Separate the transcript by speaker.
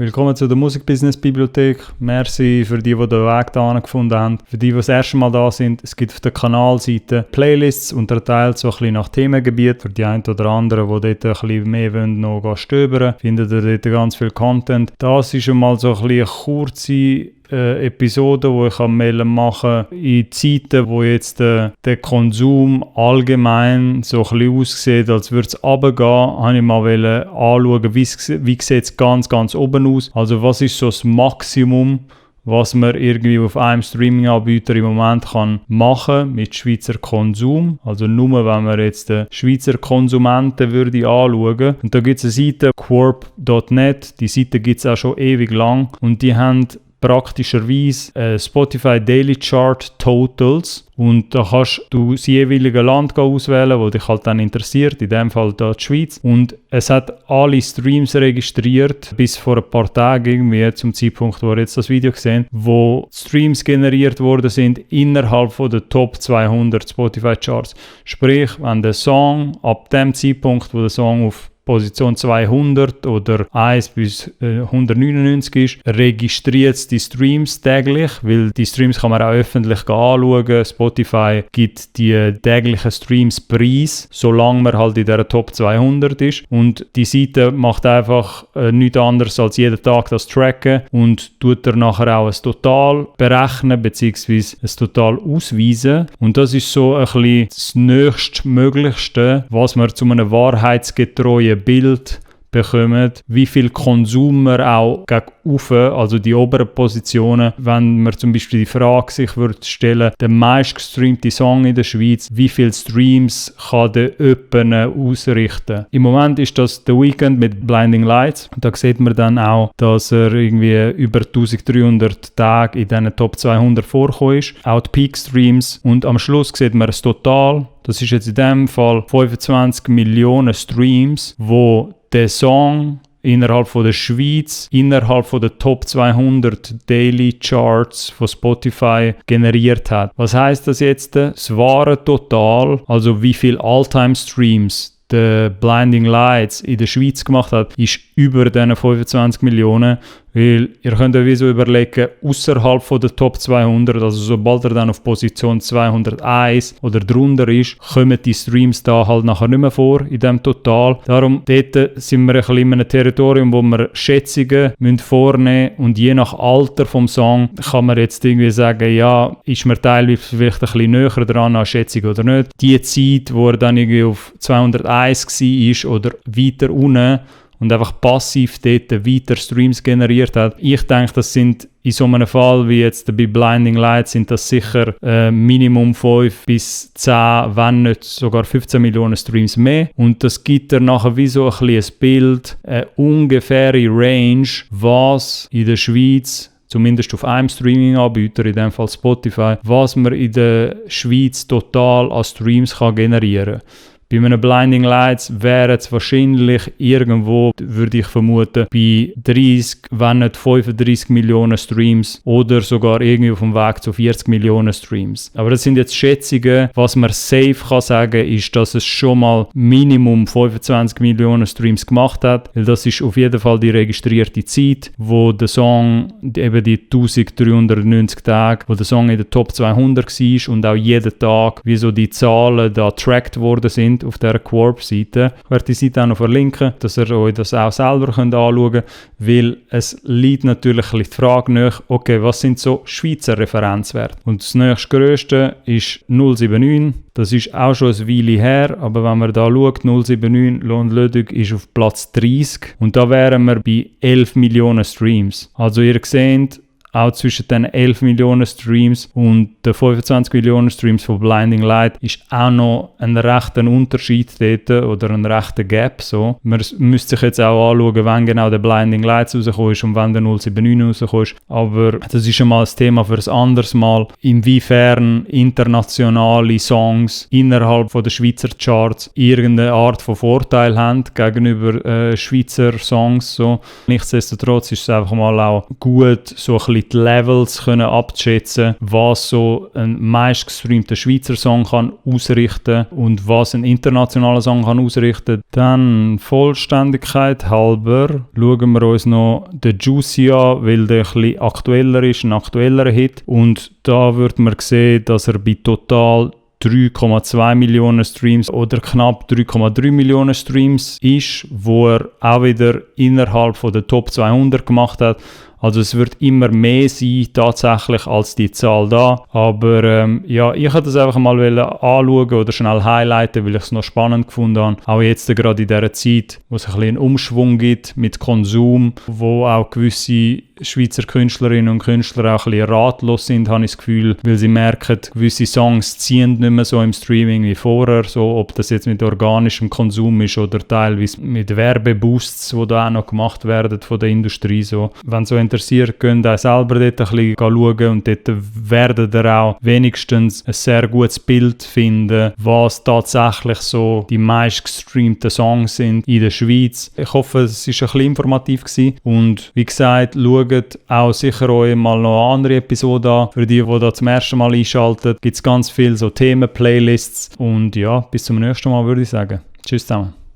Speaker 1: willkommen zu der Musikbusiness-Bibliothek. Merci für die den Weg hierhin gefunden haben. Für die das erste Mal da sind, es gibt auf der Kanalseite Playlists, unterteilt so ein bisschen nach Themengebiet. Für die einen oder anderen, die dort ein bisschen mehr wollen, noch stöbern, findet ihr dort ganz viel Content. Das ist einmal so ein bisschen eine kurze Episode, die ich machen kann, in Zeiten, wo jetzt der Konsum allgemein so ein bisschen aussieht, als würde es runtergehen, habe ich mal anschauen, wie sieht es ganz oben aus. Also was ist so das Maximum, was man irgendwie auf einem Streaming-Anbieter im Moment kann machen mit Schweizer Konsum. Also nur, wenn man jetzt den Schweizer Konsumenten würde anschauen. Und da gibt es eine Seite, quarp.net, die Seite gibt es auch schon ewig lang und die haben praktischerweise Spotify Daily Chart Totals und da kannst du das jeweilige Land auswählen, das dich halt dann interessiert, in dem Fall da die Schweiz, und es hat alle Streams registriert, bis vor ein paar Tagen irgendwie, zum Zeitpunkt, wo ihr jetzt das Video gesehen, wo Streams generiert worden sind innerhalb von der Top 200 Spotify Charts. Sprich, wenn der Song ab dem Zeitpunkt, wo der Song auf Position 200 oder 1 bis 199 ist, registriert es die Streams täglich, weil die Streams kann man auch öffentlich anschauen. Spotify gibt die täglichen Streams Preis, solange man halt in der Top 200 ist. Und die Seite macht einfach nichts anderes als jeden Tag das tracken und tut er nachher auch ein Total berechnen bzw. ein Total ausweisen. Und das ist so ein bisschen das nächstmöglichste, was man zu einem wahrheitsgetreuen Bild bekommen, wie viel Konsum man auch gegen also die oberen Positionen, wenn man zum Beispiel die Frage sich würde stellen, der meistgestreamte Song in der Schweiz, wie viele Streams kann der jemand ausrichten? Im Moment ist das The Weeknd mit Blinding Lights. Da sieht man dann auch, dass er irgendwie über 1300 Tage in diesen Top 200 vorgekommen ist. Auch die Peak Streams und am Schluss sieht man das Total. Das ist jetzt in dem Fall 25 Millionen Streams, wo der Song innerhalb von der Schweiz, innerhalb von der Top 200 Daily Charts von Spotify generiert hat. Was heißt das jetzt? Das wahre Total, also wie viel All-Time-Streams der Blinding Lights in der Schweiz gemacht hat, ist über diesen 25 Millionen. Weil ihr könnt euch so überlegen, außerhalb von der Top 200, also sobald er dann auf Position 201 oder drunter ist, kommen die Streams da halt nachher nicht mehr vor in diesem Total. Darum dort sind wir ein bisschen in einem Territorium, wo wir Schätzungen vornehmen müssen und je nach Alter vom Song kann man jetzt irgendwie sagen, ja, ist man teilweise vielleicht ein bisschen näher dran an Schätzung oder nicht. Die Zeit, wo er dann irgendwie auf 201 war oder weiter unten, und einfach passiv dort weiter Streams generiert hat. Ich denke, das sind in so einem Fall wie jetzt bei Blinding Lights sind das sicher Minimum 5 bis 10, wenn nicht sogar 15 Millionen Streams mehr. Und das gibt dann nachher wie so ein bisschen ein Bild, eine ungefähre Range, was in der Schweiz, zumindest auf einem Streaming-Anbieter, in dem Fall Spotify, was man in der Schweiz total an Streams kann generieren kann. Bei einem Blinding Lights wäre es wahrscheinlich irgendwo, würde ich vermuten, bei 30, wenn nicht 35 Millionen Streams oder sogar irgendwie auf dem Weg zu 40 Millionen Streams. Aber das sind jetzt Schätzungen. Was man safe kann sagen, ist, dass es schon mal Minimum 25 Millionen Streams gemacht hat. Weil das ist auf jeden Fall die registrierte Zeit, wo der Song, eben die 1390 Tage, wo der Song in der Top 200 war und auch jeden Tag, wie so die Zahlen da tracked worden sind auf dieser Quarp-Seite. Ich werde die Seite auch noch verlinken, dass ihr euch das auch selber anschauen könnt, weil es liegt natürlich ein bisschen die Frage nach, okay, was sind so Schweizer Referenzwerte? Und das nächstgrößte ist 079. Das ist auch schon eine Weile her, aber wenn man da schaut, 079 Lohn Lödig ist auf Platz 30 und da wären wir bei 11 Millionen Streams. Also ihr seht, auch zwischen den 11 Millionen Streams und den 25 Millionen Streams von Blinding Light ist auch noch ein rechter Unterschied dort oder ein rechter Gap. So. Man müsste sich jetzt auch anschauen, wann genau der Blinding Lights rausgekommen ist und wann der 079 rausgekommen ist. Aber das ist schon mal ein Thema für ein anderes Mal, inwiefern internationale Songs innerhalb von der Schweizer Charts irgendeine Art von Vorteil haben gegenüber Schweizer Songs. So. Nichtsdestotrotz ist es einfach mal auch gut, so ein bisschen bisschen die Levels können abschätzen, was so ein meistgestreamter Schweizer Song kann ausrichten und was ein internationaler Song kann ausrichten. Dann Vollständigkeit halber schauen wir uns noch den Juicy an, weil der ein bisschen aktueller ist, ein aktuellerer Hit. Und da wird man sehen, dass er bei total 3,2 Millionen Streams oder knapp 3,3 Millionen Streams ist, wo er auch wieder innerhalb von der Top 200 gemacht hat. Also es wird immer mehr sein tatsächlich als die Zahl da. Aber ja, ich wollte das einfach mal anschauen oder schnell highlighten, weil ich es noch spannend gefunden habe. Auch jetzt gerade in dieser Zeit, wo es ein bisschen einen Umschwung gibt mit Konsum, wo auch gewisse Schweizer Künstlerinnen und Künstler auch ein bisschen ratlos sind, habe ich das Gefühl, weil sie merken, gewisse Songs ziehen nicht mehr so im Streaming wie vorher, so ob das jetzt mit organischem Konsum ist oder teilweise mit Werbeboosts, die da auch noch gemacht werden von der Industrie. So. Wenn so interessiert, könnt ihr auch selber dort ein bisschen schauen und dort werdet ihr auch wenigstens ein sehr gutes Bild finden, was tatsächlich so die meistgestreamten Songs sind in der Schweiz. Ich hoffe, es war ein bisschen informativ gewesen. Und wie gesagt, schaut auch sicher euch mal noch andere Episoden an. Für die da zum ersten Mal einschalten, gibt es ganz viele so Themen-Playlists. Und ja, bis zum nächsten Mal würde ich sagen. Tschüss zusammen.